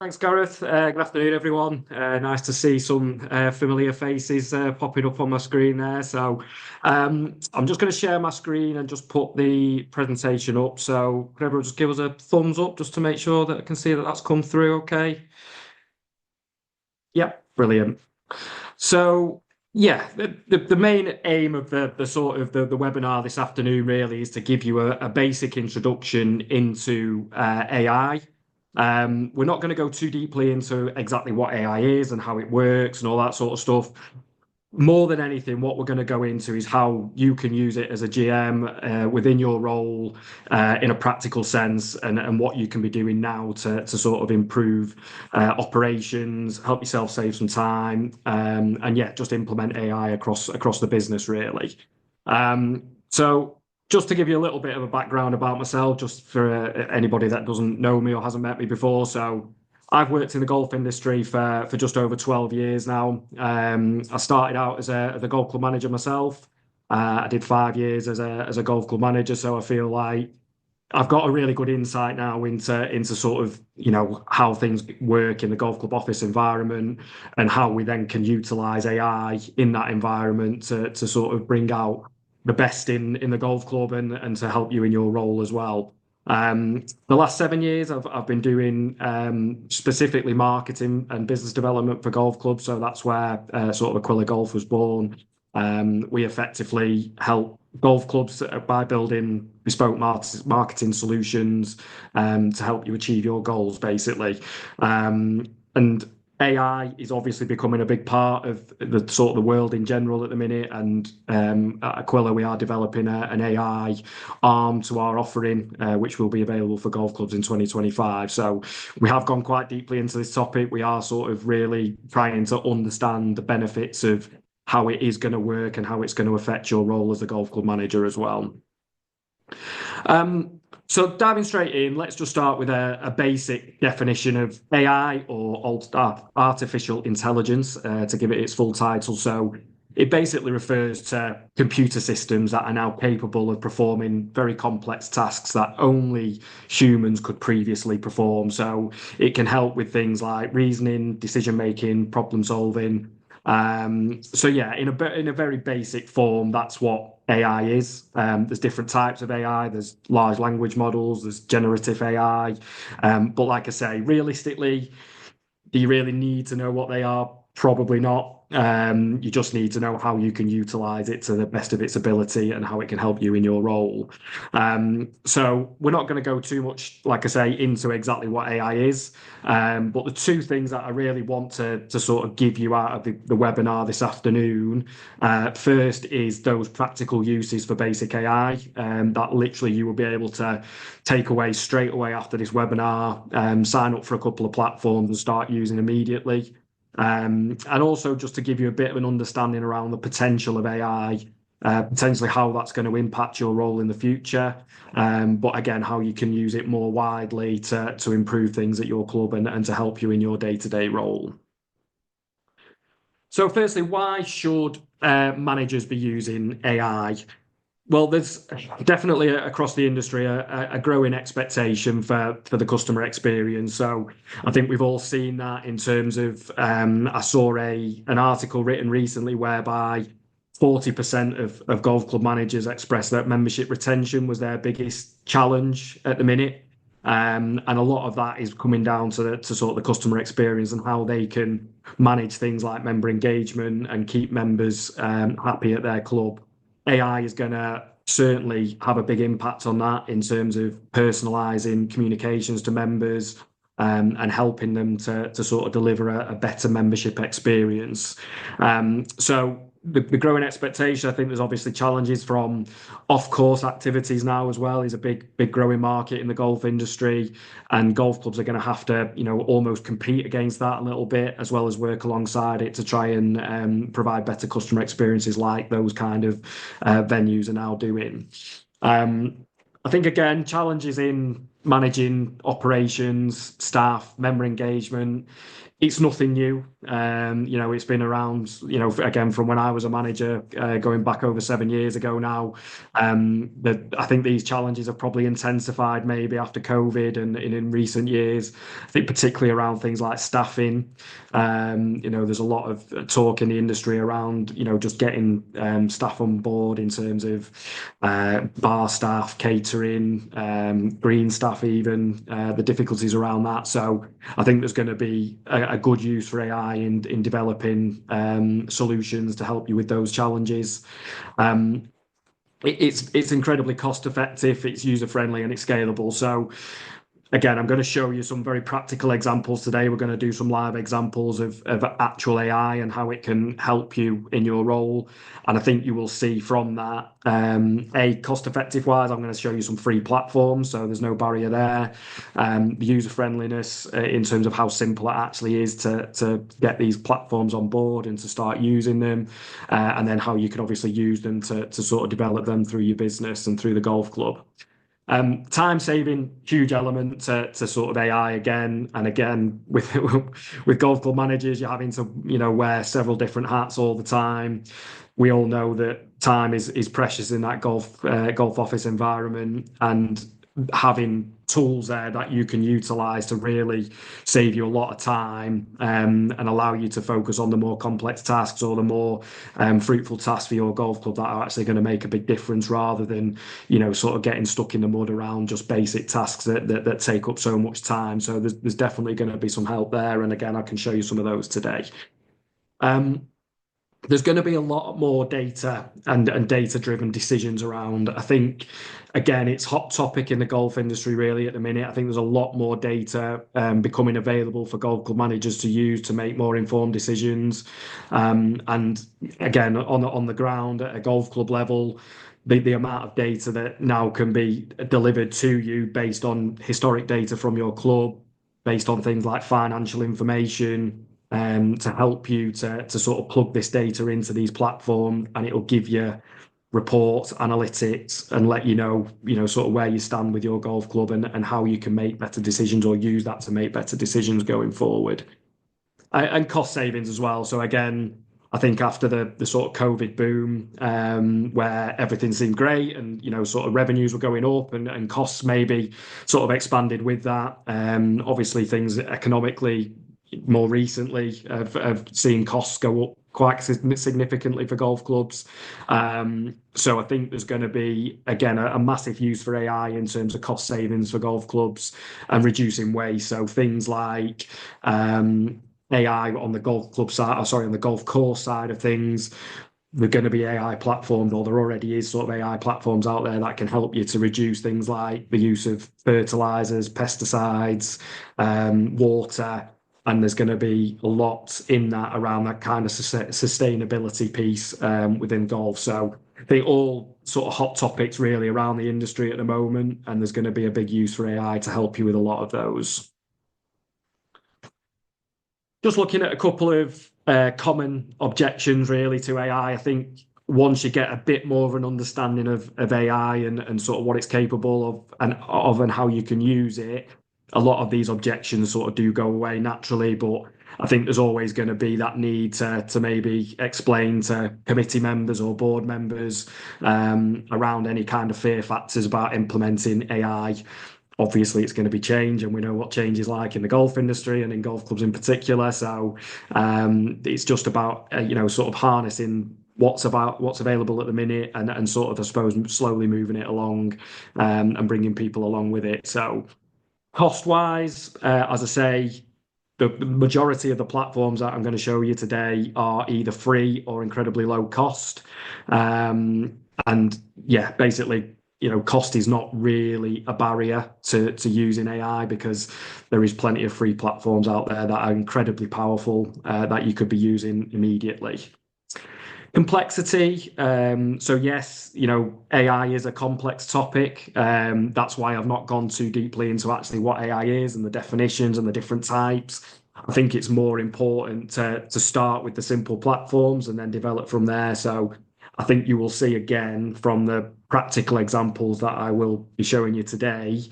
Thanks, Gareth. Good afternoon, everyone. Nice to see some familiar faces popping up on my screen there. I'm just going to share my screen and just put the presentation up. So could everyone just give us a thumbs up just to make sure that I can see that that's come through okay? Yep, brilliant. So yeah, the main aim of the sort of the webinar this afternoon really is to give you a basic introduction into AI. We're not going to go too deeply into exactly what AI is and how it works and all that sort of stuff. More than anything, what we're going to go into is how you can use it as a GM within your role in a practical sense, and what you can be doing now to sort of improve operations, help yourself save some time, and yeah, just implement AI across the business really. So just to give you a little bit of a background about myself, just for anybody that doesn't know me or hasn't met me before. So I've worked in the golf industry for just over 12 years now. I started out as a golf club manager myself. I did 5 years as a golf club manager, so I feel like I've got a really good insight now into sort of how things work in the golf club office environment and how we then can utilize AI in that environment to sort of bring out the best in the golf club and to help you in your role as well. The last 7 years, I've been doing specifically marketing and business development for golf clubs. So that's where sort of Aquila Golf was born. We effectively help golf clubs by building bespoke marketing solutions to help you achieve your goals, basically. And AI is obviously becoming a big part of the sort of the world in general at the minute. And at Aquila, we are developing an AI arm to our offering, which will be available for golf clubs in 2025. So we have gone quite deeply into this topic. We are sort of really trying to understand the benefits of how it is going to work and how it's going to affect your role as a golf club manager as well. So diving straight in, let's just start with a basic definition of AI or artificial intelligence to give it its full title. So it basically refers to computer systems that are now capable of performing very complex tasks that only humans could previously perform. So it can help with things like reasoning, decision making, problem solving. So yeah, in a very basic form, that's what AI is. There's different types of AI. There's large language models. There's generative AI. But like I say, realistically, do you really need to know what they are? Probably not. You just need to know how you can utilize it to the best of its ability and how it can help you in your role. So we're not going to go too much, like I say, into exactly what AI is. But the two things that I really want to sort of give you out of the webinar this afternoon, first is those practical uses for basic AI, that literally you will be able to take away straight away after this webinar, sign up for a couple of platforms and start using immediately. And also just to give you a bit of an understanding around the potential of AI, potentially how that's going to impact your role in the future. But again, how you can use it more widely to improve things at your club and to help you in your day-to-day role. So firstly, why should managers be using AI? Well, there's definitely across the industry a growing expectation for the customer experience. So I think we've all seen that in terms of I saw an article written recently whereby 40% of golf club managers expressed that membership retention was their biggest challenge at the minute. And a lot of that is coming down to sort of the customer experience and how they can manage things like member engagement and keep members happy at their club. AI is going to certainly have a big impact on that in terms of personalizing communications to members, and helping them to sort of deliver a better membership experience. So the growing expectation, I think there's obviously challenges from off-course activities now as well. Is a big growing market in the golf industry, and golf clubs are going to have to, almost compete against that a little bit, as well as work alongside it to try and provide better customer experiences like those kind of venues are now doing. I think again, challenges in managing operations, staff, member engagement it's nothing new. It's been around, again, from when I was a manager, going back over 7 years ago now. I think these challenges have probably intensified maybe after COVID and in recent years. I think particularly around things like staffing. There's a lot of talk in the industry around, just getting staff on board in terms of bar staff, catering, green staff, even the difficulties around that. So I think there's going to be a good use for AI in developing solutions to help you with those challenges. Um, it's incredibly cost effective, it's user friendly, and it's scalable. So again, I'm going to show you some very practical examples today. We're going to do some live examples of actual AI and how it can help you in your role. And I think you will see from that, cost effective wise, I'm going to show you some free platforms. So there's no barrier there. The user friendliness in terms of how simple it actually is to get these platforms on board and to start using them. And then how you can obviously use them to sort of develop them through your business and through the golf club. Time saving, huge element to sort of AI again and again with with golf club managers, you're having to wear several different hats all the time. We all know that time is precious in that golf office environment, and having tools there that you can utilize to really save you a lot of time and allow you to focus on the more complex tasks or the more fruitful tasks for your golf club that are actually going to make a big difference rather than sort of getting stuck in the mud around just basic tasks that take up so much time. So there's definitely going to be some help there, and again I can show you some of those today. um, there's going to be a lot more data and data driven decisions around. I think, again, it's hot topic in the golf industry really at the minute. I think there's a lot more data becoming available for golf club managers to use to make more informed decisions. And again, on the ground at a golf club level, the amount of data that now can be delivered to you based on historic data from your club, based on things like financial information, to help you to sort of plug this data into these platforms, and it'll give you reports, analytics, and let sort of where you stand with your golf club and how you can make better decisions or use that to make better decisions going forward. And cost savings as well. So again, I think after the sort of COVID boom, where everything seemed great and sort of revenues were going up and costs maybe sort of expanded with that. Obviously, things economically more recently have seen costs go up quite significantly for golf clubs. So I think there's going to be, again, a massive use for AI in terms of cost savings for golf clubs and reducing waste. So things like AI on the golf club side, or sorry, on the golf course side of things. There're going to be AI platforms, or there already is sort of AI platforms out there that can help you to reduce things like the use of fertilizers, pesticides, water, and there's going to be a lot in that around that kind of sustainability piece within golf. So I think all sort of hot topics really around the industry at the moment, and there's going to be a big use for AI to help you with a lot of those. Just looking at a couple of common objections really to AI. I think once you get a bit more of an understanding of AI and sort of what it's capable of and how you can use it, a lot of these objections sort of do go away naturally. But I think there's always going to be that need to maybe explain to committee members or board members around any kind of fear factors about implementing AI. Obviously, it's going to be change, and we know what change is like in the golf industry and in golf clubs in particular. So it's just about sort of harnessing what's available at the minute and sort of, I suppose, slowly moving it along and bringing people along with it. So cost wise, as I say, the majority of the platforms that I'm going to show you today are either free or incredibly low cost. And yeah, basically, cost is not really a barrier to using AI because there is plenty of free platforms out there that are incredibly powerful that you could be using immediately. Complexity. So yes, AI is a complex topic. That's why I've not gone too deeply into actually what AI is and the definitions and the different types. I think it's more important to start with the simple platforms and then develop from there. So I think you will see again from the practical examples that I will be showing you today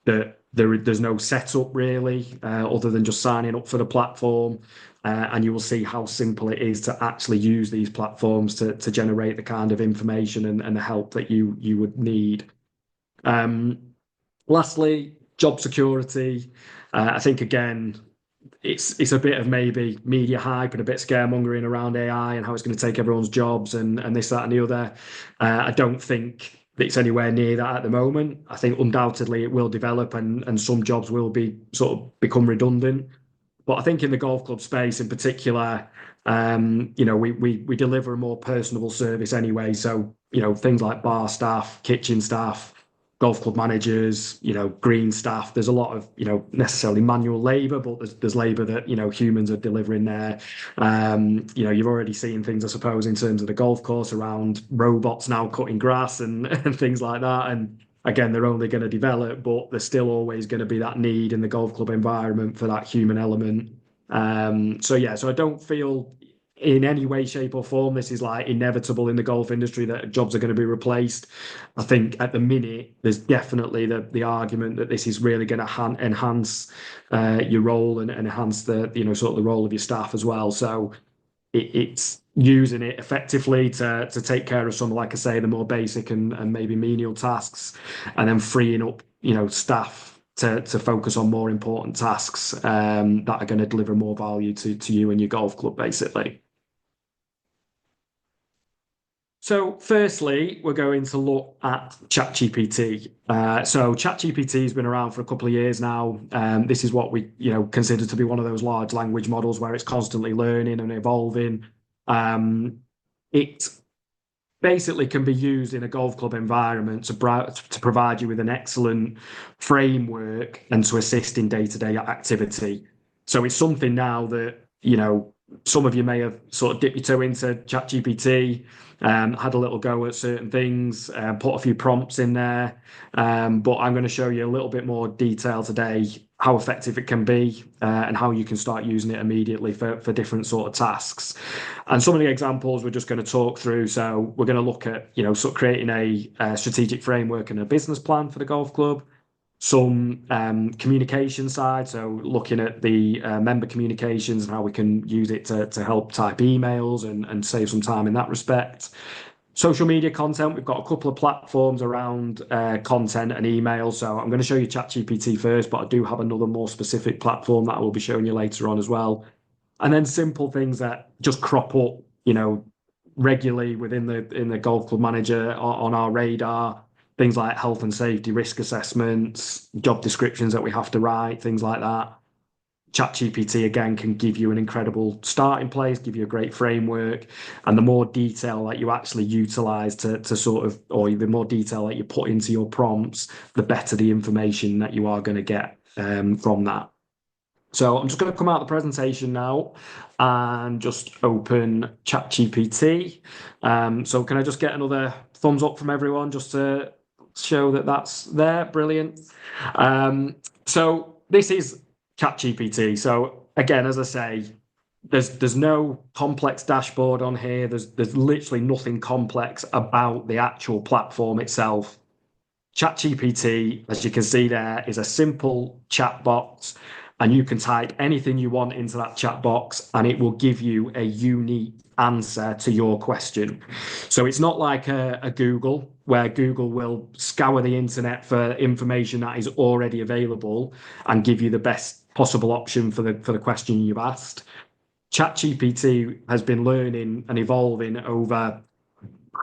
that There's no setup really, other than just signing up for the platform. And you will see how simple it is to actually use these platforms to generate the kind of information and the help that you would need. Um, Lastly, job security. I think again, it's a bit of maybe media hype and a bit scaremongering around AI and how it's going to take everyone's jobs and this, that, and the other. I don't think it's anywhere near that at the moment. I think undoubtedly it will develop and some jobs will be sort of become redundant. But I think in the golf club space in particular, we deliver a more personable service anyway. So, things like bar staff, kitchen staff, golf club managers, green staff. There's a lot of, necessarily manual labor, but there's labor that, humans are delivering there. You've already seen things, I suppose, in terms of the golf course around robots now cutting grass and things like that. And again, they're only going to develop, but there's still always going to be that need in the golf club environment for that human element. So I don't feel in any way, shape, or form this is like inevitable in the golf industry that jobs are going to be replaced. I think at the minute there's definitely the argument that this is really going to enhance your role and enhance the sort of the role of your staff as well. So it's using it effectively to take care of some, like I say, the more basic and maybe menial tasks, and then freeing up, staff to focus on more important tasks that are going to deliver more value to you and your golf club, basically. So, firstly, we're going to look at ChatGPT. So, ChatGPT has been around for a couple of years now. This is what we, consider to be one of those large language models where it's constantly learning and evolving. It basically can be used in a golf club environment to provide you with an excellent framework and to assist in day-to-day activity. So it's something now that, some of you may have sort of dipped your toe into ChatGPT, had a little go at certain things, put a few prompts in there. But I'm going to show you a little bit more detail today, how effective it can be, and how you can start using it immediately for different sort of tasks. And some of the examples we're just going to talk through. So we're going to look at, sort of creating a strategic framework and a business plan for the golf club, some communication side, so looking at the member communications and how we can use it to help type emails and save some time in that respect. Social media content, we've got a couple of platforms around content and email. So I'm going to show you ChatGPT first, but I do have another more specific platform that I will be showing you later on as well. And then simple things that just crop up, regularly within the golf club manager on our radar. Things like health and safety risk assessments, job descriptions that we have to write, things like that. ChatGPT again can give you an incredible starting place, give you a great framework, and the more detail that you actually utilize to sort of, or the more detail that you put into your prompts, the better the information that you are going to get from that. So I'm just going to come out of the presentation now and just open ChatGPT. So can I just get another thumbs up from everyone just to show that that's there? Brilliant. So this is ChatGPT. So again, as I say, there's no complex dashboard on here. There's literally nothing complex about the actual platform itself. ChatGPT, as you can see there, is a simple chat box, and you can type anything you want into that chat box, and it will give you a unique answer to your question. So it's not like a Google, where Google will scour the internet for information that is already available and give you the best possible option for the question you've asked. ChatGPT has been learning and evolving over,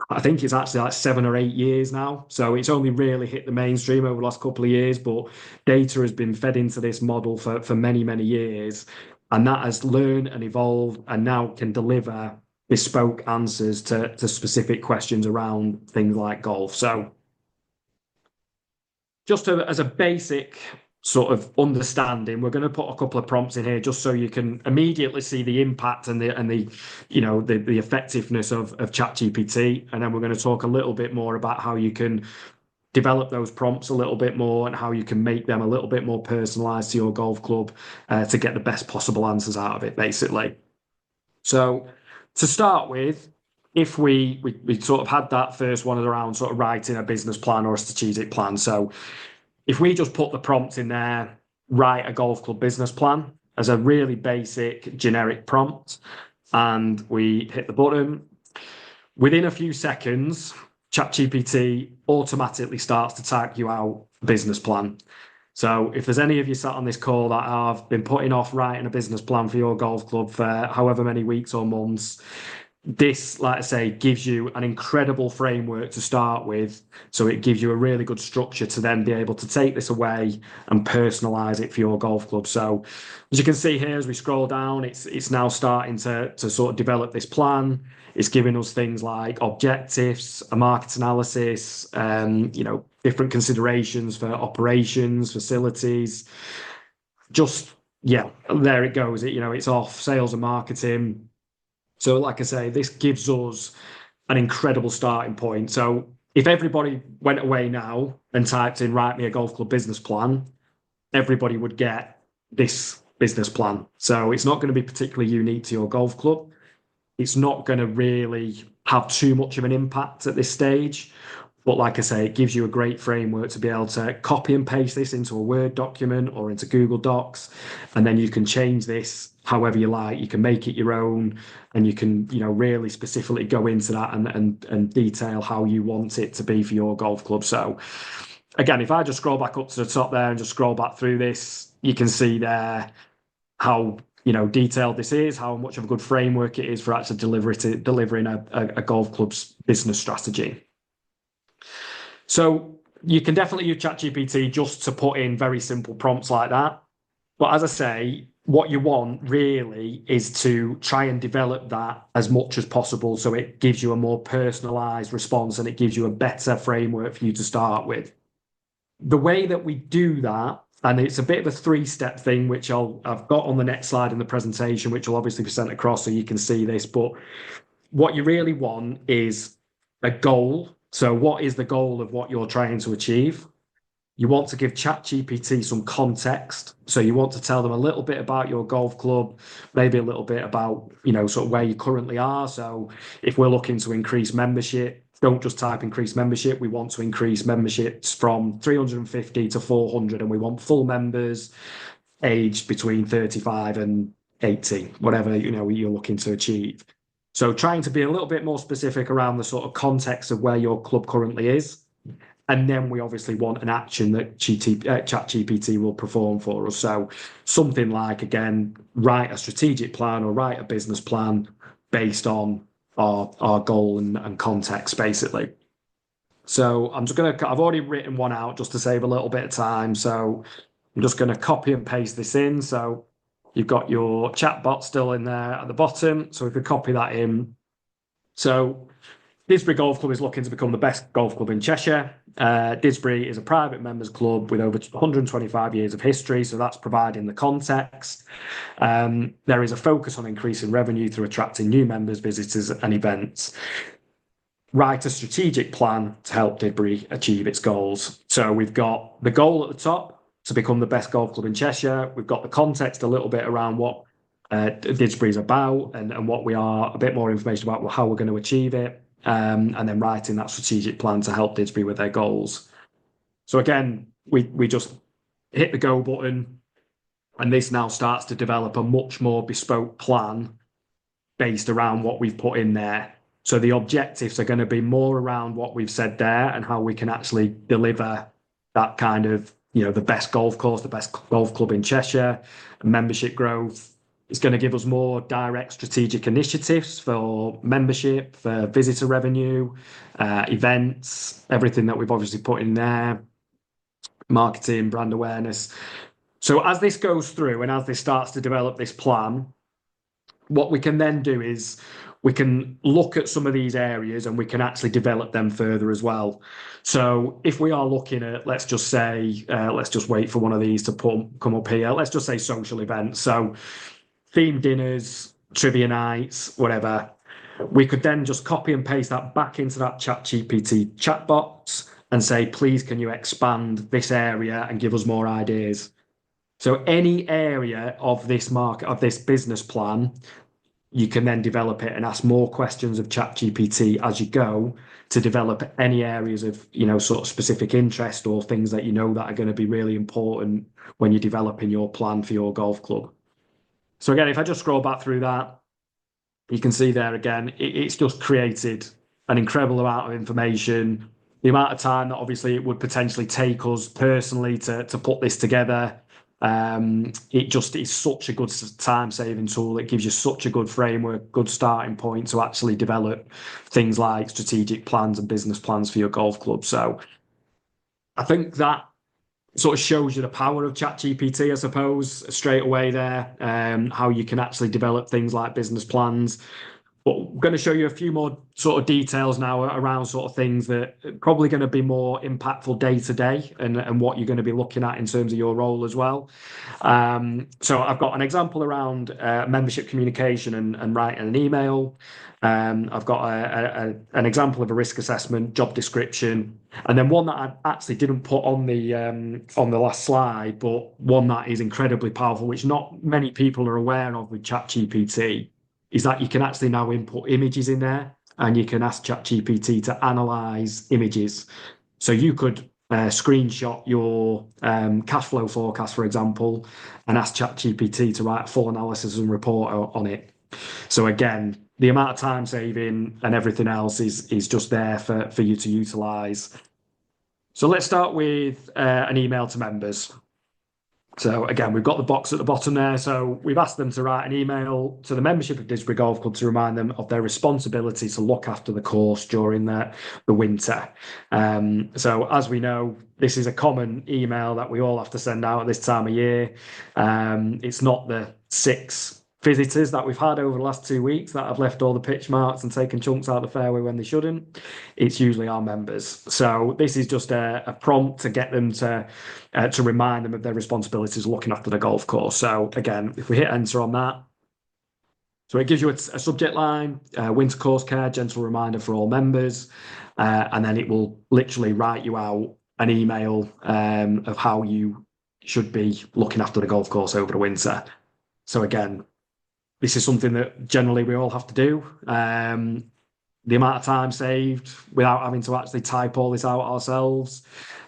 I think it's actually like 7 or 8 years now. So it's only really hit the mainstream over the last couple of years, but data has been fed into this model for many, many years. And that has learned and evolved and now can deliver bespoke answers to specific questions around things like golf. So as a basic sort of understanding, we're going to put a couple of prompts in here just so you can immediately see the impact and the effectiveness of ChatGPT, and then we're going to talk a little bit more about how you can develop those prompts a little bit more and how you can make them a little bit more personalized to your golf club to get the best possible answers out of it, basically. So to start with, if we sort of had that first one around sort of writing a business plan or a strategic plan. So if we just put the prompt in there, write a golf club business plan as a really basic generic prompt, and we hit the button, within a few seconds, ChatGPT automatically starts to type you out a business plan. So if there's any of you sat on this call that have been putting off writing a business plan for your golf club for however many weeks or months, this, like I say, gives you an incredible framework to start with. So it gives you a really good structure to then be able to take this away and personalize it for your golf club. So as you can see here, as we scroll down, it's now starting to sort of develop this plan. It's giving us things like objectives, a market analysis, different considerations for operations, facilities. Just, yeah, there it goes. It's off sales and marketing. So, like I say, this gives us an incredible starting point. So, if everybody went away now and typed in, write me a golf club business plan, everybody would get this business plan. So, it's not going to be particularly unique to your golf club. It's not going to really have too much of an impact at this stage. But like I say, it gives you a great framework to be able to copy and paste this into a Word document or into Google Docs. And then you can change this however you like. You can make it your own, and you can, really specifically go into that and detail how you want it to be for your golf club. So again, if I just scroll back up to the top there and just scroll back through this, you can see there how detailed this is, how much of a good framework it is for actually delivering a golf club's business strategy. So you can definitely use ChatGPT just to put in very simple prompts like that. But as I say, what you want really is to try and develop that as much as possible so it gives you a more personalized response and it gives you a better framework for you to start with. The way that we do that, and it's a bit of a three-step thing, which I've got on the next slide in the presentation, which will obviously be sent across so you can see this. But what you really want is a goal. So what is the goal of what you're trying to achieve? You want to give ChatGPT some context. So you want to tell them a little bit about your golf club, maybe a little bit about, sort of where you currently are. So if we're looking to increase membership, don't just type increase membership. We want to increase memberships from 350 to 400, and we want full members aged between 35 and 80, whatever, you're looking to achieve. So trying to be a little bit more specific around the sort of context of where your club currently is. And then we obviously want an action that ChatGPT will perform for us. So something like, again, write a strategic plan or write a business plan based on our goal and context, basically. So I've already written one out just to save a little bit of time. So I'm just going to copy and paste this in. So you've got your chat bot still in there at the bottom. So we could copy that in. So Didsbury Golf Club is looking to become the best golf club in Cheshire. Didsbury is a private members club with over 125 years of history, so that's providing the context. There is a focus on increasing revenue through attracting new members, visitors, and events. Write a strategic plan to help Didsbury achieve its goals. So we've got the goal at the top to become the best golf club in Cheshire. We've got the context a little bit around what Didsbury is about and what we are, a bit more information about how we're going to achieve it. And then writing that strategic plan to help Didsbury with their goals. So again, we just hit the go button, and this now starts to develop a much more bespoke plan based around what we've put in there. So the objectives are going to be more around what we've said there and how we can actually deliver that kind of, the best golf course, the best golf club in Cheshire, membership growth. It's going to give us more direct strategic initiatives for membership, for visitor revenue, events, everything that we've obviously put in there, marketing, brand awareness. So as this goes through and as this starts to develop this plan, what we can then do is we can look at some of these areas and we can actually develop them further as well. So if we are looking at, let's just wait for one of these to come up here. Let's just say social events. So themed dinners, trivia nights, whatever. We could then just copy and paste that back into that ChatGPT chat box and say, please, can you expand this area and give us more ideas? So any area of this market, of this business plan, you can then develop it and ask more questions of ChatGPT as you go to develop any areas of, sort of specific interest or things that that are going to be really important when you're developing your plan for your golf club. So again, if I just scroll back through that, you can see there again, it's just created an incredible amount of information. The amount of time that obviously it would potentially take us personally to put this together. It just is such a good time saving tool. It gives you such a good framework, good starting point to actually develop things like strategic plans and business plans for your golf club. So I think that sort of shows you the power of ChatGPT, I suppose, straight away there, how you can actually develop things like business plans. But I'm going to show you a few more sort of details now around sort of things that are probably going to be more impactful day to day and what you're going to be looking at in terms of your role as well. So I've got an example around membership communication and writing an email. I've got an example of a risk assessment, job description, and then one that I actually didn't put on the last slide, but one that is incredibly powerful, which not many people are aware of with ChatGPT, is that you can actually now input images in there and you can ask ChatGPT to analyze images. So you could screenshot your cash flow forecast, for example, and ask ChatGPT to write a full analysis and report on it. So again, the amount of time saving and everything else is just there for you to utilize. So let's start with an email to members. So again, we've got the box at the bottom there. So we've asked them to write an email to the membership of Disbury Golf Club to remind them of their responsibility to look after the course during the winter. So as we know, this is a common email that we all have to send out at this time of year. It's not the 6 visitors that we've had over the last 2 weeks that have left all the pitch marks and taken chunks out of the fairway when they shouldn't. It's usually our members. So this is just a prompt to get them to remind them of their responsibilities looking after the golf course. So again, if we hit enter on that, so it gives you a subject line, winter course care, gentle reminder for all members, and then it will literally write you out an email of how you should be looking after the golf course over the winter. So again, this is something that generally we all have to do. The amount of time saved without having to actually type all this out ourselves.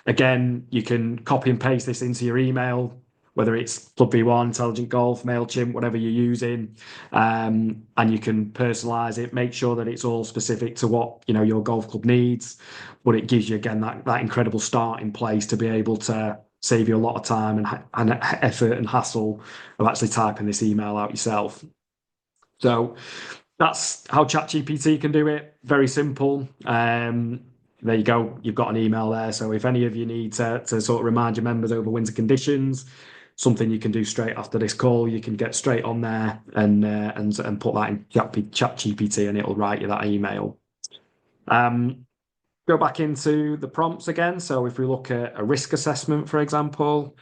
Again, you can copy and paste this into your email, whether it's Club V1, Intelligent Golf, MailChimp, whatever you're using, and you can personalize it, make sure that it's all specific to what your golf club needs. But it gives you again that incredible starting place to be able to save you a lot of time and effort and hassle of actually typing this email out yourself. So that's how ChatGPT can do it. Very simple. There you go. You've got an email there. So if any of you need to sort of remind your members over winter conditions, something you can do straight after this call, you can get straight on there and put that in ChatGPT and it'll write you that email. Go back into the prompts again. So if we look at a risk assessment, for example,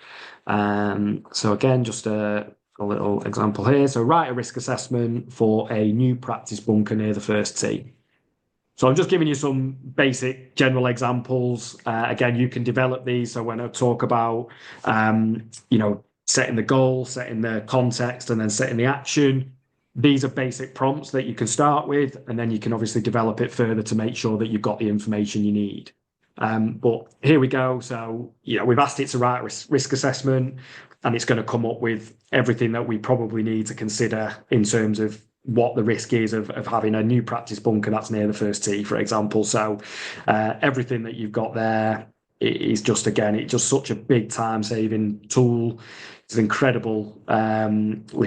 so again, just a little example here. So write a risk assessment for a new practice bunker near the first tee. So I'm just giving you some basic general examples. Again, you can develop these. So when I talk about, setting the goal, setting the context, and then setting the action, these are basic prompts that you can start with, and then you can obviously develop it further to make sure that you've got the information you need. But here we go. So, we've asked it to write a risk assessment, and it's going to come up with everything that we probably need to consider in terms of what the risk is of having a new practice bunker that's near the first tee, for example. So everything that you've got there is just, again, it's just such a big time-saving tool. It's incredibly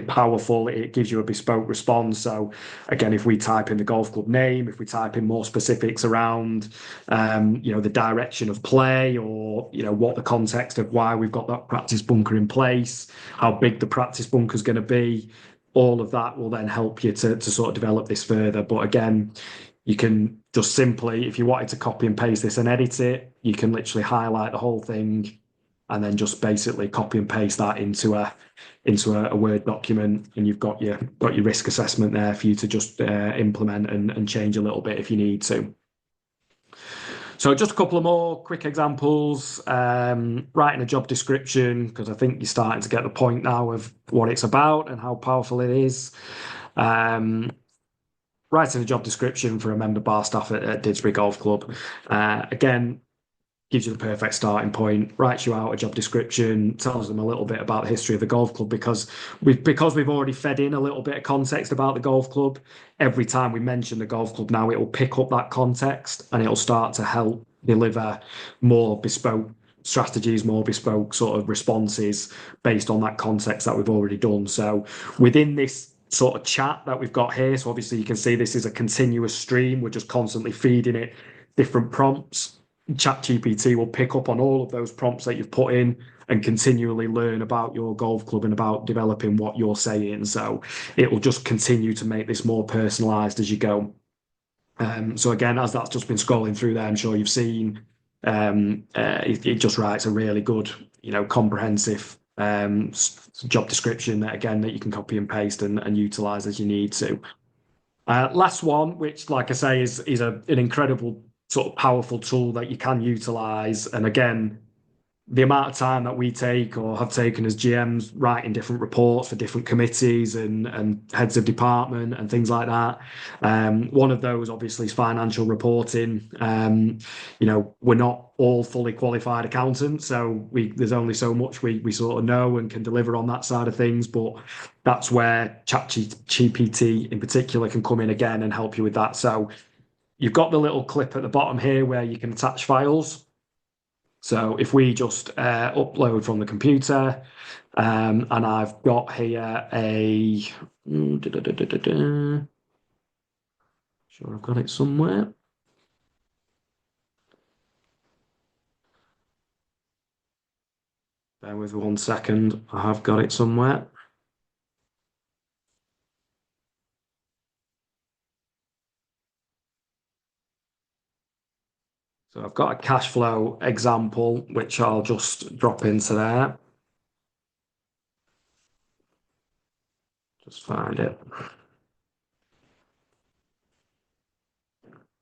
powerful. It gives you a bespoke response. So again, if we type in the golf club name, if we type in more specifics around, the direction of play or, what the context of why we've got that practice bunker in place, how big the practice bunker is going to be, all of that will then help you to sort of develop this further. But again, you can just simply, if you wanted to copy and paste this and edit it, you can literally highlight the whole thing and then just basically copy and paste that into a Word document, and you've got your risk assessment there for you to just implement and change a little bit if you need to. So just a couple of more quick examples. Writing a job description, because I think you're starting to get the point now of what it's about and how powerful it is. Um, Writing a job description for a member bar staff at Didsbury Golf Club. Again, gives you the perfect starting point, writes you out a job description, tells them a little bit about the history of the golf club because we've already fed in a little bit of context about the golf club. Every time we mention the golf club now, it will pick up that context and it'll start to help deliver more bespoke strategies, more bespoke sort of responses based on that context that we've already done. So within this sort of chat that we've got here, so obviously you can see this is a continuous stream. We're just constantly feeding it different prompts. ChatGPT will pick up on all of those prompts that you've put in and continually learn about your golf club and about developing what you're saying. So it will just continue to make this more personalized as you go. So again, as that's just been scrolling through there, I'm sure you've seen it just writes a really good, comprehensive job description that again that you can copy and paste and utilize as you need to. Last one, which, like I say, is an incredible sort of powerful tool that you can utilize. And again, the amount of time that we take or have taken as GMs writing different reports for different committees and heads of department and things like that. One of those obviously is financial reporting. We're not all fully qualified accountants, so there's only so much we sort of know and can deliver on that side of things. But that's where ChatGPT in particular can come in again and help you with that. So you've got the little clip at the bottom here where you can attach files. So if we just upload from the computer, and I've got here sure I've got it somewhere. Bear with 1 second. I have got it somewhere. So I've got a cash flow example, which I'll just drop into there. Just find it.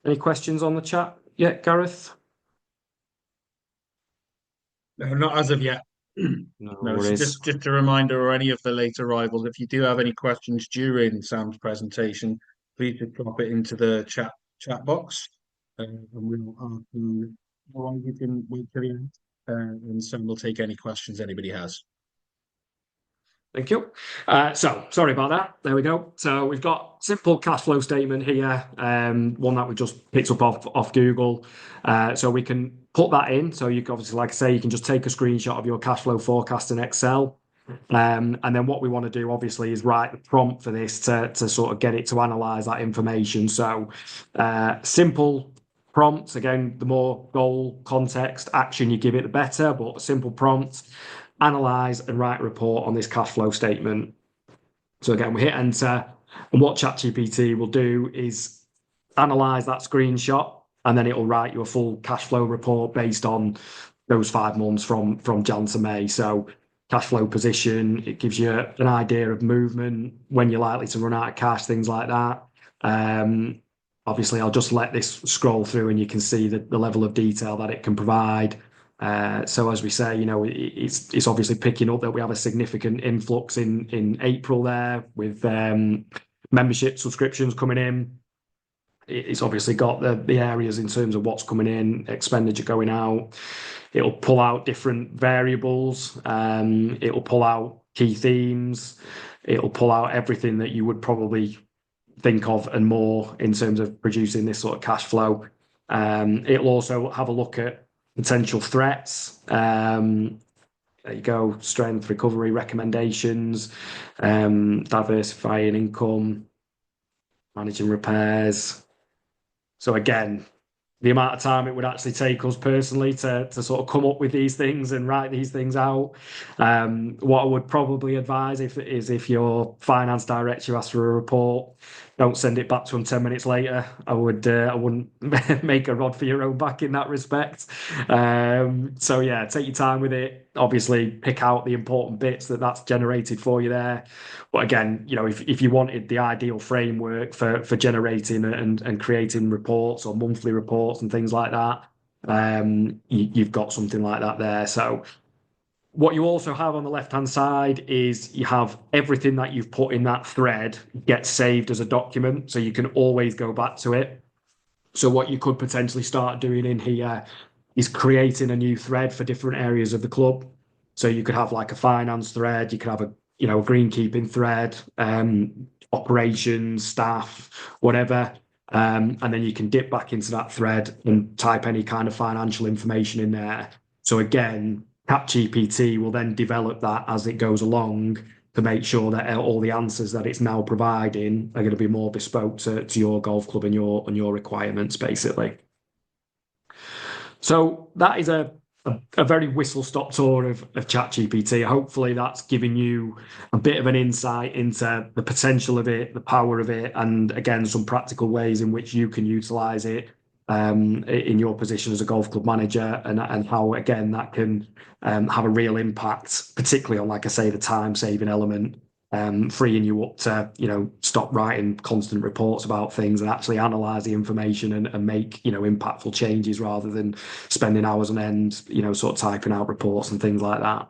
Any questions on the chat yet, Gareth? No, not as of yet. No No, so worries. just a reminder, or any of the late arrivals, if you do have any questions during Sam's presentation, please just drop it into the chat box, and we'll ask you. Or you can wait till the end, and Sam will take any questions anybody has. Thank you. So sorry about that. There we go. So we've got simple cash flow statement here, one that we just picked up off Google. So we can put that in. So you can obviously, like I say, you can just take a screenshot of your cash flow forecast in Excel. And then what we want to do, obviously, is write the prompt for this to sort of get it to analyze that information. So simple prompts, again, the more goal, context, action you give it, the better, but a simple prompt, analyze and write a report on this cash flow statement. So again, we hit enter, and what ChatGPT will do is analyze that screenshot, and then it'll write you a full cash flow report based on those 5 months from Jan to May. So cash flow position, it gives you an idea of movement, when you're likely to run out of cash, things like that. Obviously, I'll just let this scroll through, and you can see the level of detail that it can provide. So as we say, it's obviously picking up that we have a significant influx in April there with membership subscriptions coming in. It's obviously got the areas in terms of what's coming in, expenditure going out. It'll pull out different variables. It'll pull out key themes. It'll pull out everything that you would probably think of and more in terms of producing this sort of cash flow. It'll also have a look at potential threats. There you go, strength, recovery recommendations, diversifying income, managing repairs. So again, the amount of time it would actually take us personally to sort of come up with these things and write these things out. What I would probably advise if your finance director asks for a report, don't send it back to them 10 minutes later. I wouldn't make a rod for your own back in that respect. So yeah, take your time with it. Obviously, pick out the important bits that's generated for you there. But again, if you wanted the ideal framework for generating and creating reports or monthly reports and things like that, you've got something like that there. So what you also have on the left-hand side is you have everything that you've put in that thread gets saved as a document, so you can always go back to it. So what you could potentially start doing in here is creating a new thread for different areas of the club. So you could have like a finance thread, you could have a greenkeeping thread, operations, staff, whatever. And then you can dip back into that thread and type any kind of financial information in there. So again, ChatGPT will then develop that as it goes along to make sure that all the answers that it's now providing are going to be more bespoke to your golf club and your requirements, basically. So that is a very whistle-stop tour of ChatGPT. Hopefully, that's giving you a bit of an insight into the potential of it, the power of it, and again, some practical ways in which you can utilize it in your position as a golf club manager, and how again that can have a real impact, particularly on, like I say, the time-saving element, freeing you up to stop writing constant reports about things and actually analyze the information and make impactful changes rather than spending hours on end sort of typing out reports and things like that.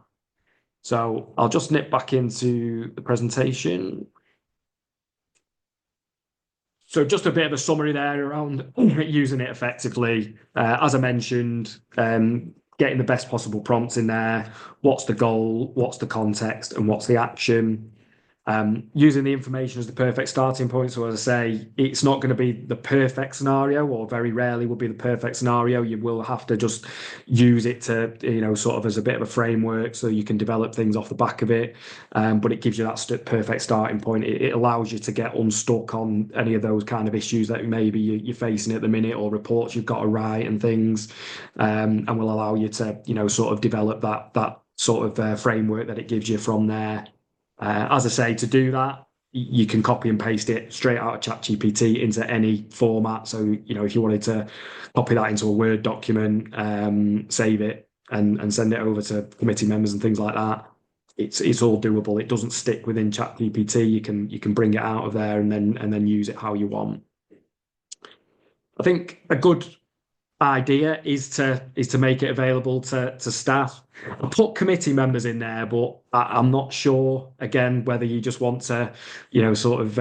So I'll just nip back into the presentation. So just a bit of a summary there around using it effectively. As I mentioned, getting the best possible prompts in there. What's the goal? What's the context? And what's the action? Using the information as the perfect starting point. So as I say, it's not going to be the perfect scenario, or very rarely will be the perfect scenario. You will have to just use it to, sort of as a bit of a framework so you can develop things off the back of it. But it gives you that perfect starting point. It allows you to get unstuck on any of those kind of issues that maybe you're facing at the minute, or reports you've got to write and things, and will allow you to, sort of develop that sort of framework that it gives you from there. As I say, to do that, you can copy and paste it straight out of ChatGPT into any format. So, if you wanted to copy that into a Word document, save it and send it over to committee members and things like that, it's all doable. It doesn't stick within ChatGPT. You can bring it out of there and then use it how you want. I think a good idea is to make it available to staff. I put committee members in there, but I'm not sure again whether you just want to, sort of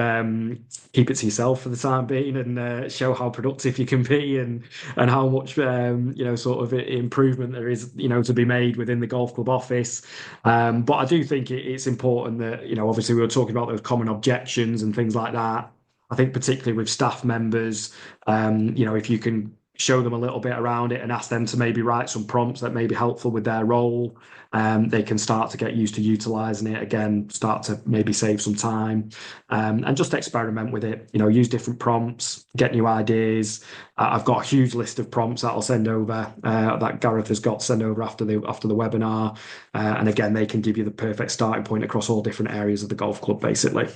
keep it to yourself for the time being and show how productive you can be and how much sort of improvement there is to be made within the golf club office. But I do think it's important that obviously we were talking about those common objections and things like that. I think particularly with staff members, if you can show them a little bit around it and ask them to maybe write some prompts that may be helpful with their role. They can start to get used to utilizing it again, start to maybe save some time, and just experiment with it. Use different prompts, get new ideas. I've got a huge list of prompts that I'll send over that Gareth has got send over after the webinar, and again they can give you the perfect starting point across all different areas of the golf club, basically.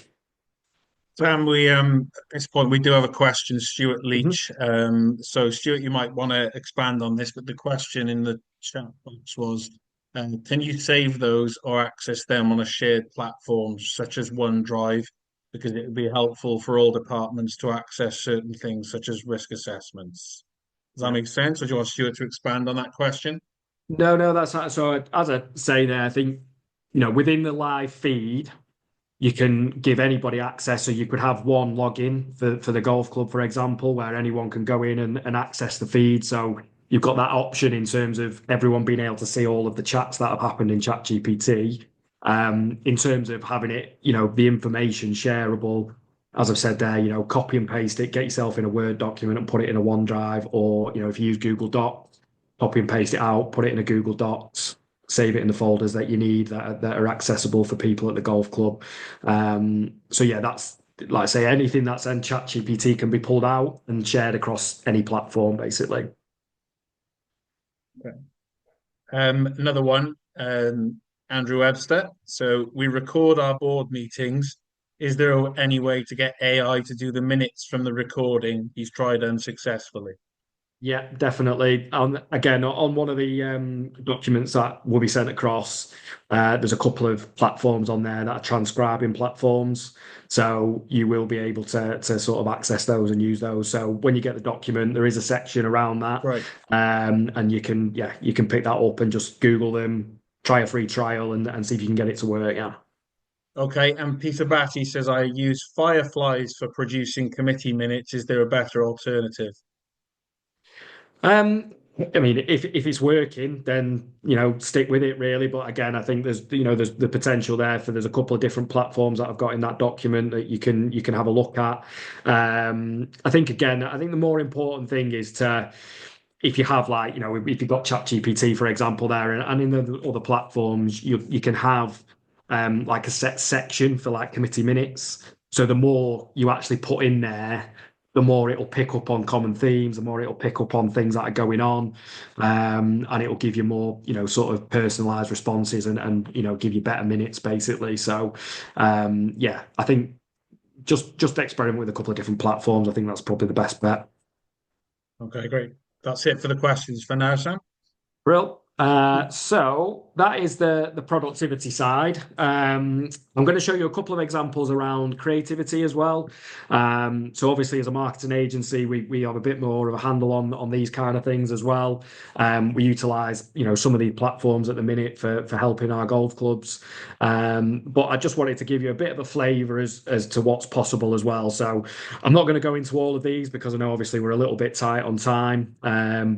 Sam, we at this point we do have a question, Stuart Mhm. Leach. So Stuart, you might want to expand on this, but the question in the chat box was, can you save those or access them on a shared platform such as OneDrive? Because it would be helpful for all departments to access certain things such as risk assessments. Does that Yeah. make sense? Or do you want Stuart to expand on that question? No, that's not. So as I say there, I think within the live feed, you can give anybody access. So you could have one login for the golf club, for example, where anyone can go in and access the feed. So you've got that option in terms of everyone being able to see all of the chats that have happened in ChatGPT. In terms of having it, the information shareable, as I've said there, copy and paste it, get yourself in a Word document and put it in a OneDrive, or, if you use Google Docs, copy and paste it out, put it in a Google Docs, save it in the folders that you need that are accessible for people at the golf club. So yeah, that's like I say, anything that's in ChatGPT can be pulled out and shared across any platform, basically. Okay. Another one, Andrew Webster. So we record our board meetings. Is there any way to get AI to do the minutes from the recording? He's tried unsuccessfully. Yeah, definitely. Again, on one of the documents that will be sent across, there's a couple of platforms on there that are transcribing platforms. So you will be able to sort of access those and use those. So when you get the document, there is a section around that. Right. And you can pick that up and just Google them, try a free trial and see if you can get it to work. Yeah. Okay, and Peter Batty says I use Fireflies for producing committee minutes. Is there a better alternative? Um, I mean, if it's working, then stick with it really. But again, I think there's the potential there for there's a couple of different platforms that I've got in that document that you can have a look at. I think the more important thing is to if you have like if you've got ChatGPT for example there and in the other platforms you can have like a set section for like committee minutes. So the more you actually put in there, the more it'll pick up on common themes, the more it'll pick up on things that are going on, and it'll give you more, sort of personalized responses and give you better minutes basically. So, yeah, I think just experiment with a couple of different platforms. I think that's probably the best bet. Okay, great. That's it for the questions for now, Sam. Brill. So that is the productivity side. I'm going to show you a couple of examples around creativity as well. So obviously, as a marketing agency, we have a bit more of a handle on these kind of things as well. We utilize some of these platforms at the minute for helping our golf clubs. But I just wanted to give you a bit of a flavour as to what's possible as well. So I'm not going to go into all of these because I know obviously we're a little bit tight on time. But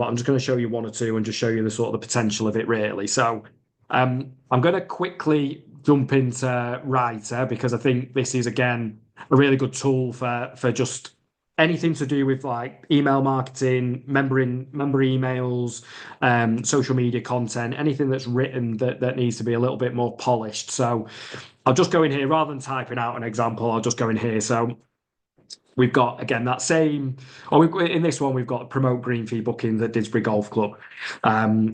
I'm just going to show you one or two and just show you the sort of the potential of it really. So I'm going to quickly jump into Writer because I think this is again a really good tool for just anything to do with like email marketing, member emails, social media content, anything that's written that needs to be a little bit more polished. So I'll just go in here rather than typing out an example. I'll just go in here. So we've got again that same. In this one we've got promote green fee bookings at Didsbury Golf Club.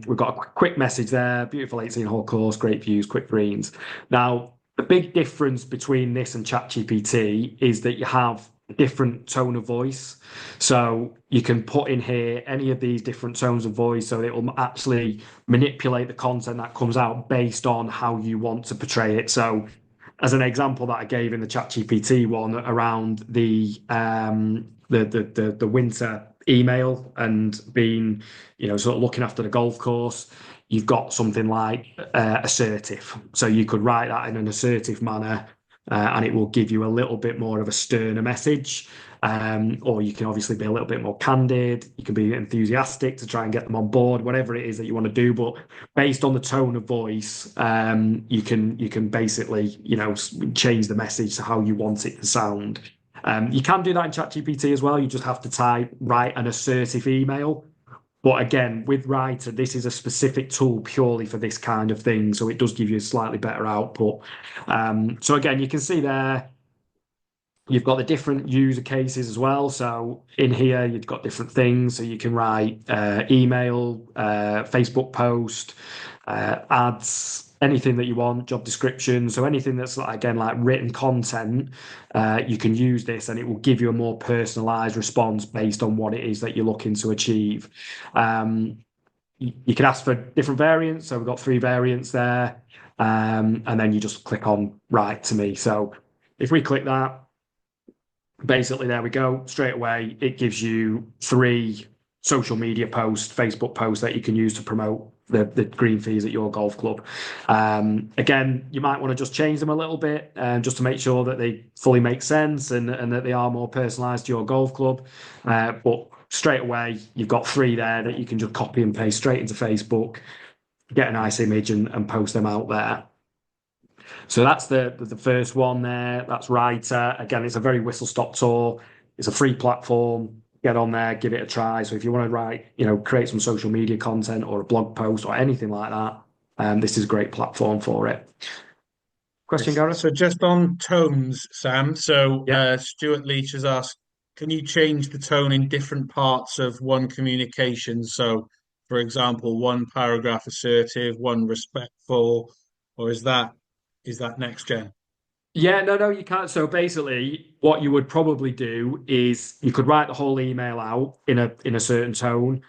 We've got a quick message there. Beautiful 18-hole course, great views, quick greens. Now the big difference between this and ChatGPT is that you have a different tone of voice. So you can put in here any of these different tones of voice, so it will actually manipulate the content that comes out based on how you want to portray it. So as an example that I gave in the ChatGPT one around the winter email and being, sort of looking after the golf course, you've got something like assertive. So you could write that in an assertive manner, and it will give you a little bit more of a sterner message. Or you can obviously be a little bit more candid. You can be enthusiastic to try and get them on board, whatever it is that you want to do. But based on the tone of voice, you can basically change the message to how you want it to sound. You can do that in ChatGPT as well. You just have to write an assertive email. But again, with Writer, this is a specific tool purely for this kind of thing. So it does give you a slightly better output. So again, you can see there. You've got the different user cases as well. So in here, you've got different things. So you can write email, Facebook post, ads, anything that you want, job description. So anything that's again like written content, you can use this and it will give you a more personalized response based on what it is that you're looking to achieve. You can ask for different variants. So we've got 3 variants there. And then you just click on write to me. So if we click that, basically there we go straight away it gives you 3 social media posts, Facebook posts that you can use to promote the green fees at your golf club. Again, you might want to just change them a little bit just to make sure that they fully make sense and that they are more personalized to your golf club. But straight away you've got 3 there that you can just copy and paste straight into Facebook, get a nice image and post them out there. So that's the first one there. That's Writer. Again, it's a very whistle-stop tour. It's a free platform. Get on there, give it a try. So if you want to write, create some social media content or a blog post or anything like that, this is a great platform for it. Question, Yes. Gareth? So just on tones, Sam. So Yeah. Stuart Leach has asked, can you change the tone in different parts of one communication? So, for example, one paragraph assertive, one respectful, or is that next gen? Yeah, no, you can't. So basically, what you would probably do is you could write the whole email out in a certain tone,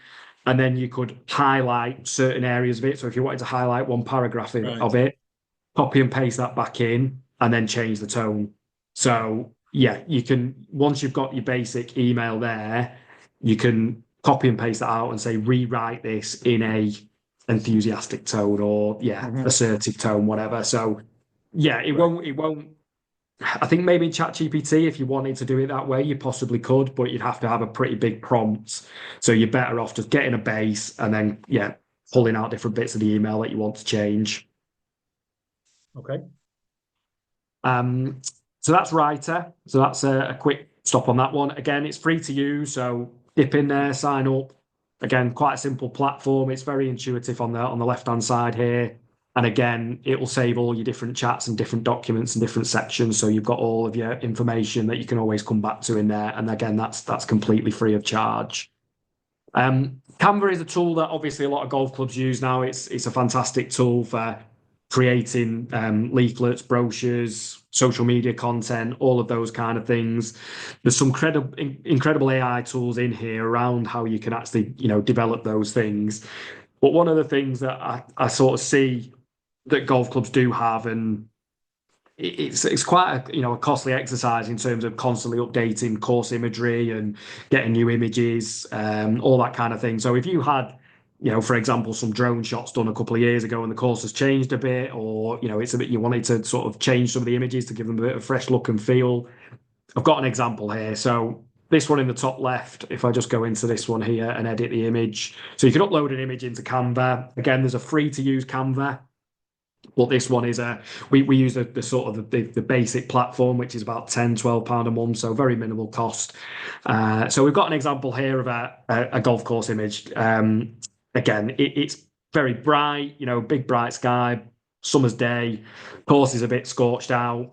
and then you could highlight certain areas of it. So if you wanted to highlight one paragraph Right. of it, copy and paste that back in and then change the tone. So yeah, you can once you've got your basic email there, you can copy and paste that out and say rewrite this in a enthusiastic tone or yeah, Hmm. assertive tone, whatever. So yeah, Right. it won't. I think maybe in ChatGPT, if you wanted to do it that way, you possibly could, but you'd have to have a pretty big prompt. So you're better off just getting a base and then yeah, pulling out different bits of the email that you want to change. Okay. Um, so that's Writer. So that's a quick stop on that one. Again, it's free to use, so dip in there, sign up. Again, quite a simple platform. It's very intuitive on the left-hand side here. And again, it will save all your different chats and different documents and different sections. So you've got all of your information that you can always come back to in there. And again, that's completely free of charge. Canva is a tool that obviously a lot of golf clubs use now. It's a fantastic tool for creating leaflets, brochures, social media content, all of those kind of things. There's some incredible AI tools in here around how you can actually, develop those things. But one of the things that I sort of see that golf clubs do have, and it's quite a costly exercise in terms of constantly updating course imagery and getting new images, all that kind of thing. So if you had, for example, some drone shots done a couple of years ago and the course has changed a bit, or it's a bit you wanted to sort of change some of the images to give them a bit of fresh look and feel. I've got an example here. So this one in the top left, if I just go into this one here and edit the image, so you can upload an image into Canva. Again, there's a free to use Canva. But this one is we use the sort of the basic platform, which is about 10, £12 a month, so very minimal cost. So we've got an example here of a golf course image. Again, it's very bright, big bright sky, summer's day, course is a bit scorched out.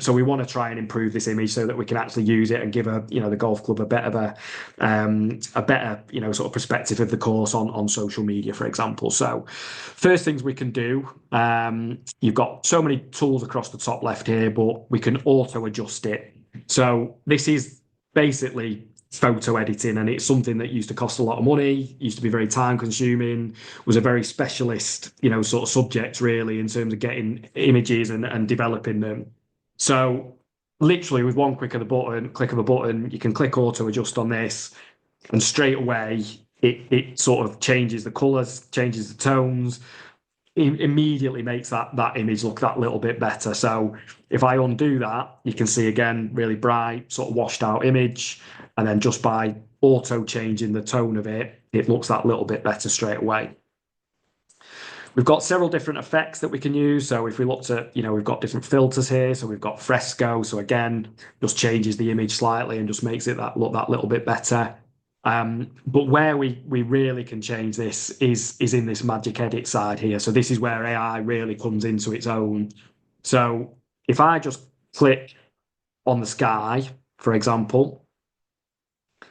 So we want to try and improve this image so that we can actually use it and give the golf club a better, sort of perspective of the course on social media, for example. So first things we can do, you've got so many tools across the top left here, but we can auto adjust it. So this is basically photo editing, and it's something that used to cost a lot of money, used to be very time consuming, was a very specialist, sort of subject really in terms of getting images and developing them. So literally with one click of a button, you can click auto adjust on this, and straight away it sort of changes the colors, changes the tones, immediately makes that image look that little bit better. So if I undo that, you can see again, really bright, sort of washed out image. And then just by auto changing the tone of it, it looks that little bit better straight away. We've got several different effects that we can use. So if we looked at, we've got different filters here. So we've got fresco. So again, just changes the image slightly and just makes it look that little bit better. But where we really can change this is in this magic edit side here. So this is where AI really comes into its own. So if I just click on the sky, for example,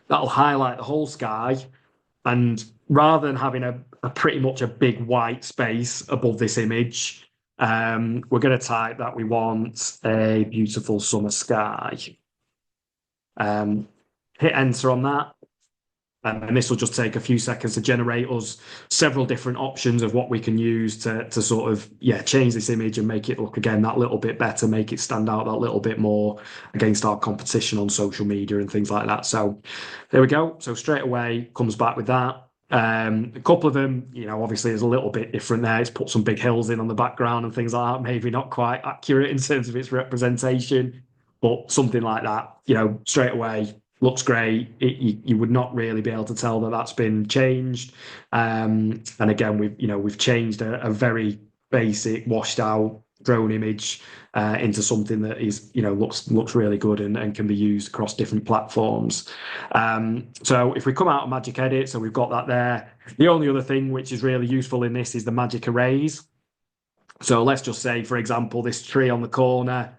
that'll highlight the whole sky. And rather than having a pretty much a big white space above this image, we're going to type that we want a beautiful summer sky. Hit enter on that. And this will just take a few seconds to generate us several different options of what we can use to sort of, change this image and make it look again that little bit better, make it stand out that little bit more against our competition on social media and things like that. So there we go. So straight away comes back with that. A couple of them, obviously is a little bit different there. It's put some big hills in on the background and things like that. Maybe not quite accurate in terms of its representation, but something like that, straight away looks great. You would not really be able to tell that that's been changed. And again, we've changed a very basic, washed out drone image into something that is, looks really good and can be used across different platforms. So if we come out of Magic Edit, so we've got that there. The only other thing which is really useful in this is the magic arrays. So let's just say, for example, this tree on the corner,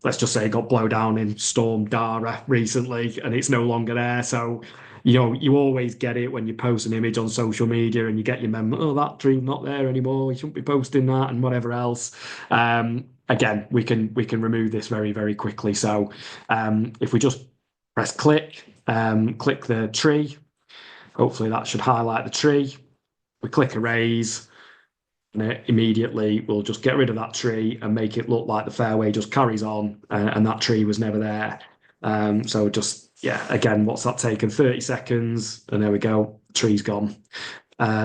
let's just say it got blown down in Storm Dara recently and it's no longer there. So, you always get it when you post an image on social media and you get your memo, oh, that tree's not there anymore. You shouldn't be posting that and whatever else. Again, we can remove this very, very quickly. So if we just press click, click the tree, hopefully that should highlight the tree. We click erase and it immediately we'll just get rid of that tree and make it look like the fairway just carries on and that tree was never there. So just, again, what's that taken? 30 seconds and there we go, the tree's gone.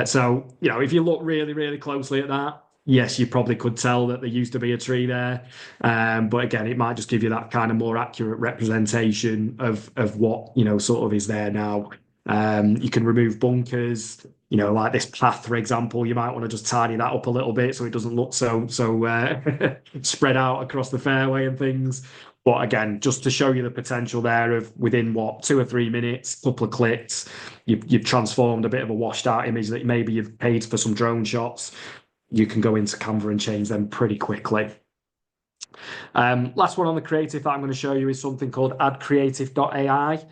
So, if you look really, really closely at that, yes, you probably could tell that there used to be a tree there. But again, it might just give you that kind of more accurate representation of what, sort of is there now. You can remove bunkers, like this path, for example. You might want to just tidy that up a little bit so it doesn't look so spread out across the fairway and things. But again, just to show you the potential there of within what, 2 or 3 minutes, couple of clicks, you've transformed a bit of a washed out image that maybe you've paid for some drone shots. You can go into Canva and change them pretty quickly. Last one on the creative that I'm going to show you is something called addcreative.ai.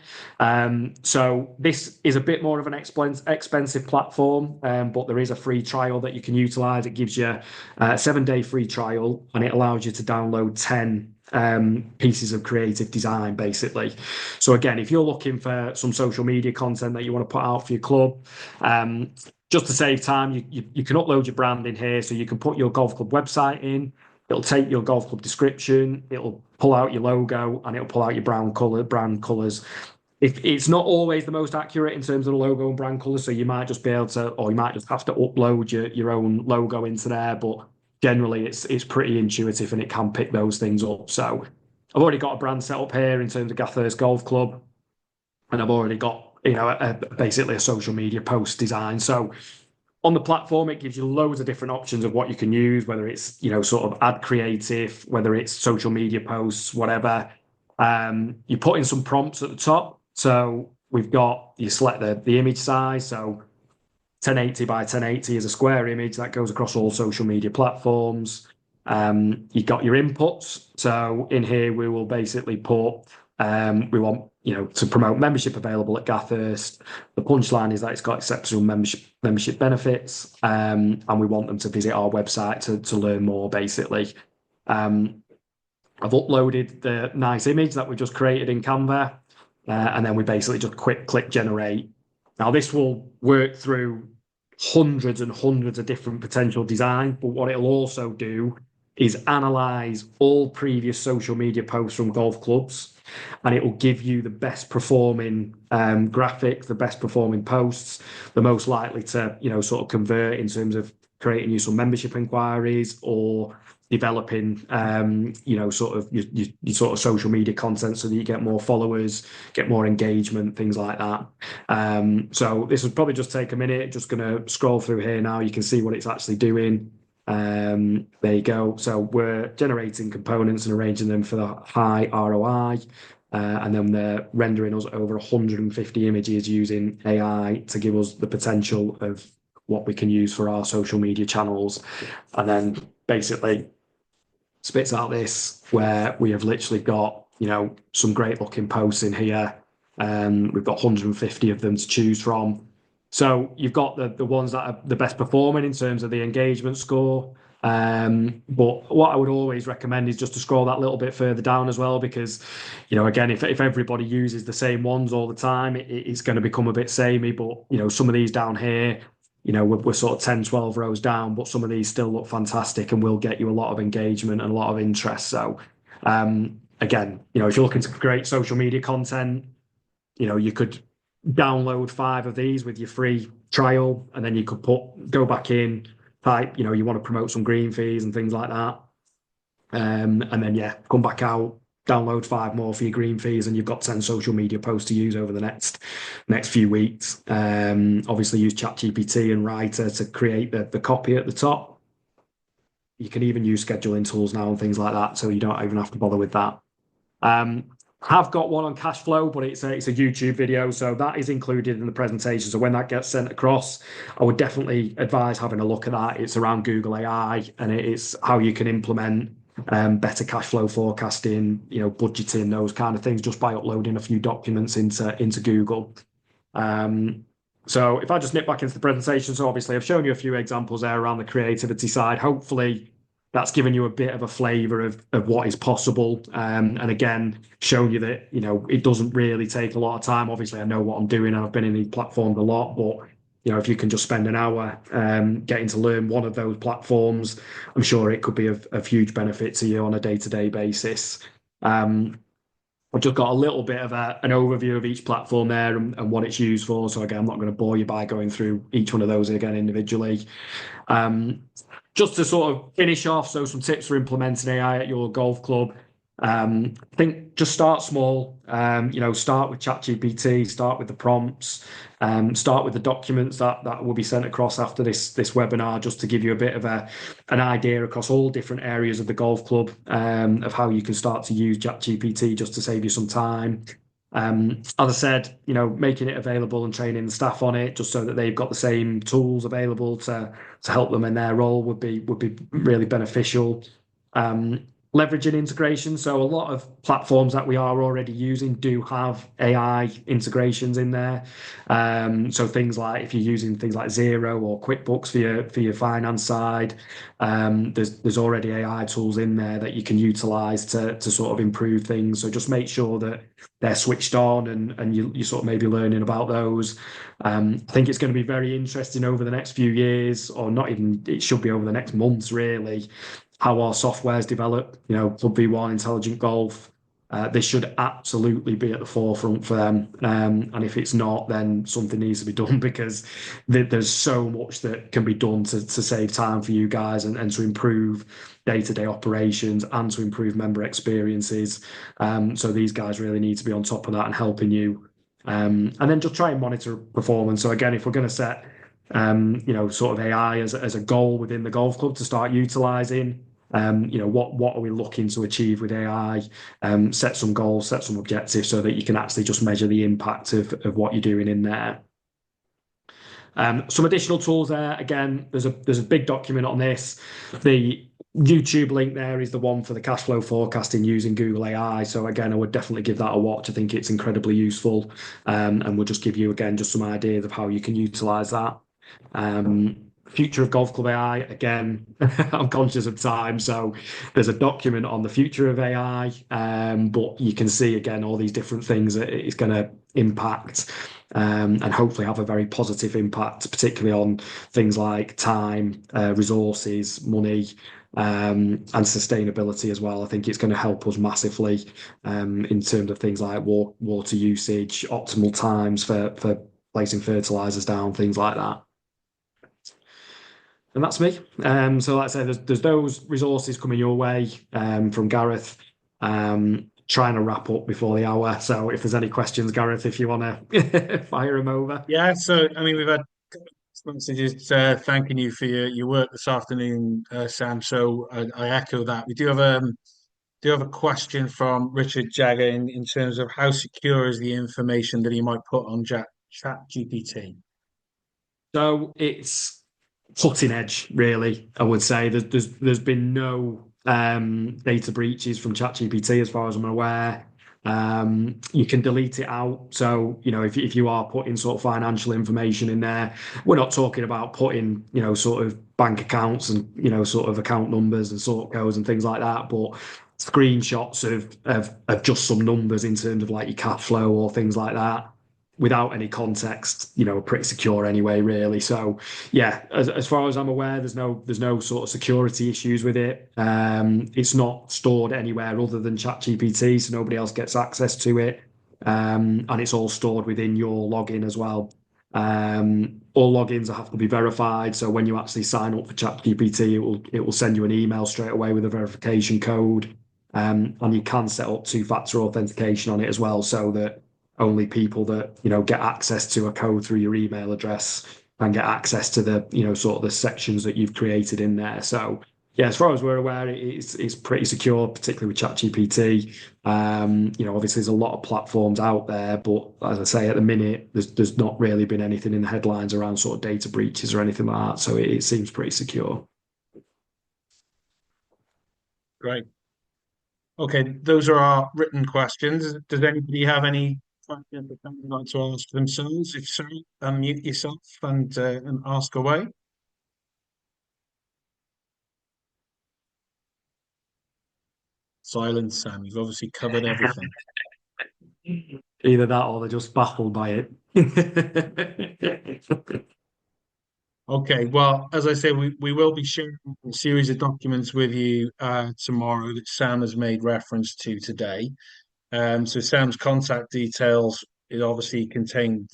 So this is a bit more of an expensive platform, but there is a free trial that you can utilize. It gives you a 7-day free trial and it allows you to download 10 pieces of creative design, basically. So again, if you're looking for some social media content that you want to put out for your club, just to save time, you can upload your brand in here. So you can put your golf club website in. It'll take your golf club description, it'll pull out your logo, and it'll pull out your brand colors. It's not always the most accurate in terms of the logo and brand colors, so you might just be able to, or you might just have to upload your own logo into there. But generally, it's pretty intuitive and it can pick those things up. So I've already got a brand set up here in terms of Gathurst Golf Club, and I've already got basically a social media post design. So on the platform, it gives you loads of different options of what you can use, whether it's, sort of ad creative, whether it's social media posts, whatever. You put in some prompts at the top. So you select the image size. So 1080 by 1080 is a square image that goes across all social media platforms. You've got your inputs. So in here, we will basically put, we want, to promote membership available at Gathurst. The punchline is that it's got exceptional membership benefits, and we want them to visit our website to learn more, basically. I've uploaded the nice image that we just created in Canva, and then we basically just click generate. Now, this will work through hundreds and hundreds of different potential designs, but what it'll also do is analyze all previous social media posts from golf clubs, and it will give you the best performing graphics, the best performing posts, the most likely to, sort of convert in terms of creating you some membership inquiries or developing, sort of your sort of social media content so that you get more followers, get more engagement, things like that. So this would probably just take a minute. Just going to scroll through here now. You can see what it's actually doing. There you go. So we're generating components and arranging them for the high ROI. And then they're rendering us over 150 images using AI to give us the potential of what we can use for our social media channels. And then basically spits out this where we have literally got, some great looking posts in here. We've got 150 of them to choose from. So you've got the ones that are the best performing in terms of the engagement score. But what I would always recommend is just to scroll that little bit further down as well, because, again, if everybody uses the same ones all the time, it's going to become a bit samey. But, some of these down here, we're sort of 10, 12 rows down, but some of these still look fantastic and will get you a lot of engagement and a lot of interest. So, again, if you're looking to create social media content, you could download 5 of these with your free trial, and then you could go back in, type, you want to promote some green fees and things like that. And then, come back out, download 5 more for your green fees, and you've got 10 social media posts to use over the next few weeks. Obviously, use ChatGPT and Writer to create the copy at the top. You can even use scheduling tools now and things like that, so you don't even have to bother with that. Have got one on cash flow, but it's a YouTube video, so that is included in the presentation. So when that gets sent across, I would definitely advise having a look at that. It's around Google AI, and it's how you can implement better cash flow forecasting, budgeting, those kind of things, just by uploading a few documents into Google. So if I just nip back into the presentation, so obviously I've shown you a few examples there around the creativity side. Hopefully that's given you a bit of a flavour of what is possible. And again, shown you that, it doesn't really take a lot of time. Obviously, I know what I'm doing and I've been in these platforms a lot, but if you can just spend an hour getting to learn one of those platforms, I'm sure it could be of huge benefit to you on a day-to-day basis. I've just got a little bit of an overview of each platform there and what it's used for. So again, I'm not going to bore you by going through each one of those again individually. Um, just to sort of finish off, so some tips for implementing AI at your golf club. I think just start small. Start with ChatGPT, start with the prompts, start with the documents that will be sent across after this webinar, just to give you a bit of an idea across all different areas of the golf club of how you can start to use ChatGPT just to save you some time. As I said, making it available and training the staff on it just so that they've got the same tools available to help them in their role would be really beneficial. Um, Leveraging integration. So a lot of platforms that we are already using do have AI integrations in there. So things like if you're using things like Zero or QuickBooks for your finance side, there's already AI tools in there that you can utilize to sort of improve things. So just make sure that they're switched on and you sort of maybe learning about those. I think it's going to be very interesting over the next few years, or not even, it should be over the next months, really, how our software's developed. Club V1, Intelligent Golf. This should absolutely be at the forefront for them. And if it's not, then something needs to be done because there's so much that can be done to save time for you guys and to improve day-to-day operations and to improve member experiences. So these guys really need to be on top of that and helping you. And then just try and monitor performance. So again, if we're going to set sort of AI as a goal within the golf club to start utilizing. What are we looking to achieve with AI? Set some goals, set some objectives so that you can actually just measure the impact of what you're doing in there. Some additional tools there. Again, there's a big document on this. The YouTube link there is the one for the cash flow forecasting using Google AI. So again, I would definitely give that a watch. I think it's incredibly useful, and we'll just give you again just some ideas of how you can utilize that. Future of Golf Club AI. Again, I'm conscious of time, so there's a document on the future of AI, but you can see again all these different things that it's going to impact and hopefully have a very positive impact, particularly on things like time, resources, money, and sustainability as well. I think it's going to help us massively in terms of things like water usage, optimal times for placing fertilizers down, things like that. And that's me. So like I say, there's those resources coming your way from Gareth. Trying to wrap up before the hour. So if there's any questions, Gareth, if you want to fire them over. Yeah, so I mean, we've had messages thanking you for your work this afternoon, Sam. So I echo that. We do have a question from Richard Jagger in terms of how secure is the information that he might put on Chat GPT. So it's cutting edge, really. I would say there's been no data breaches from ChatGPT as far as I'm aware. You can delete it out. So, if you are putting sort of financial information in there, we're not talking about putting, sort of bank accounts and, sort of account numbers and sort codes and things like that, but screenshots of just some numbers in terms of like your cash flow or things like that without any context, pretty secure anyway, really. So yeah, as far as I'm aware, there's no sort of security issues with it. It's not stored anywhere other than ChatGPT, so nobody else gets access to it. And it's all stored within your login as well. All logins have to be verified. So when you actually sign up for ChatGPT, it will send you an email straight away with a verification code. And you can set up two-factor authentication on it as well, so that only people that get access to a code through your email address and get access to the sort of the sections that you've created in there. So yeah, as far as we're aware, it's pretty secure, particularly with ChatGPT. Obviously there's a lot of platforms out there, but as I say, at the minute there's not really been anything in the headlines around sort of data breaches or anything like that. So it seems pretty secure. Great. Okay, those are our written questions. Does anybody have any questions that they'd like to ask themselves? If so, unmute yourself and ask away. Silence, Sam. You've obviously covered everything. Either that or they're just baffled by it. Okay, well, as I say, we will be sharing a series of documents with you tomorrow that Sam has made reference to today. So Sam's contact details is obviously contained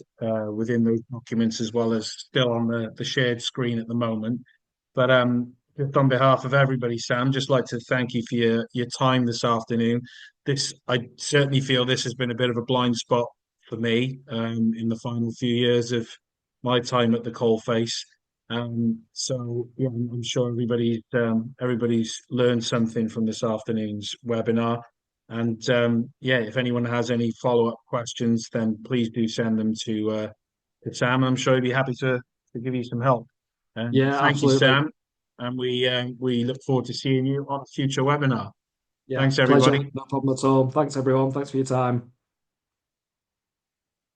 within those documents as well as still on the shared screen at the moment. But just on behalf of everybody, Sam, just like to thank you for your time this afternoon. I certainly feel this has been a bit of a blind spot for me in the final few years of my time at the coalface. So yeah, I'm sure everybody's learned something from this afternoon's webinar. And yeah, if anyone has any follow-up questions, then please do send them to Sam. I'm sure he'd be happy to give you some help. Yeah, Thank you, absolutely. Sam, and we look forward to seeing you on a future webinar. Yeah, Thanks, pleasure. everybody. No problem at all. Thanks, everyone. Thanks for your time.